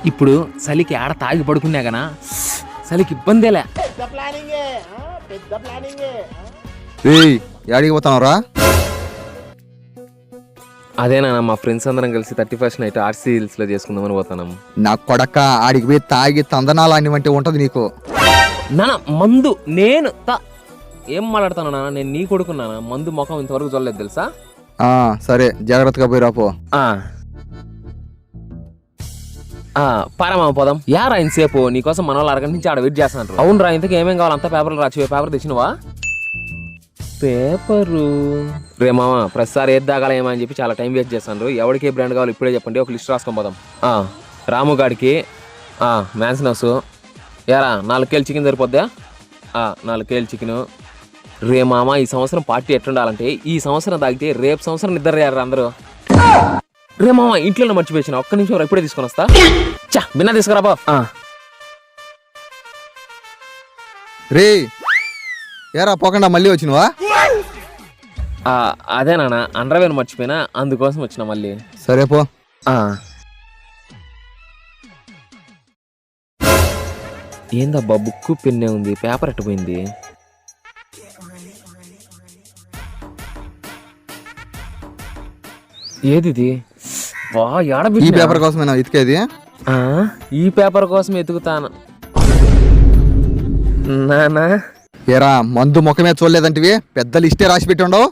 ఇప్పుడు చలికి ఆడ తాగి పడుకున్నా గనా చలికి ఇబ్బందేలే. యాడికి పోతానరా? అదేనా మా ఫ్రెండ్స్ అందరం కలిసి 31st నైట్ ఆర్సీ హిల్స్ లో చేసుకుందామని పోతాం. నా కొడక ఆడికి పోయి తాగి తందనాలు వంటి ఉంటది నీకు. నాన్న మందు నేను ఏం మాట్లాడతాను నాన్న, నేను నీ కొడుకున్నానా? మందు ముఖం ఇంతవరకు చూడలేదు తెలుసా. సరే జాగ్రత్తగా పోయి రాపో. పారమా పోదాం. యారా ఇంతసేపు నీకోసం మన వాళ్ళు అరగంట నుంచి ఆడ వెయిట్ చేస్తున్నారు. అవును రా, ఇంతకు ఏమేం కావాలి? అంతా పేపర్లు రాచివే. పేపర్ తెచ్చినవా? పేపరు రే మామ, ప్రతిసారి ఏది దాగాల ఏమని చెప్పి చాలా టైం వేస్ట్ చేస్తాను. ఎవరికి ఏ బ్రాండ్ కావాలి ఇప్పుడే చెప్పండి, ఒక లిస్ట్ రాసుకొని పోదాం. రాము గాడికి మ్యాన్స్నస్. యారా 4 కేజీలు చికెన్ సరిపోద్దా? 4 కేజీలు చికెను. రే మామ, ఈ సంవత్సరం పార్టీ ఎట్లుండాలంటే ఈ సంవత్సరం తాగితే రేపు సంవత్సరం నిద్ర రేయారు అందరూ. రే మామ, ఇంట్లోనే మర్చిపోయిన, ఒక్క నిమిషం ఇప్పుడే తీసుకొని వస్తా. బిన్నా తీసుకురాబా. రే ఏరా పోకుండా మళ్ళీ వచ్చినవా? అదే నాన్న, అండర్వేర్ మర్చిపోయినా, అందుకోసం వచ్చిన మళ్ళీ. సరే పో. ఏందబ్బా బుక్ పెన్నే ఉంది, పేపర్ ఎట్టుపోయింది. ఏది ఈ పేపర్ కోసమేనా ఇతికేది? ఈ పేపర్ కోసం ఎతుకుతాను నానా. ఏరా మందు ముఖమే చూడలేదంటివి, పెద్ద లిస్టే రాసి పెట్టి ఉండవు.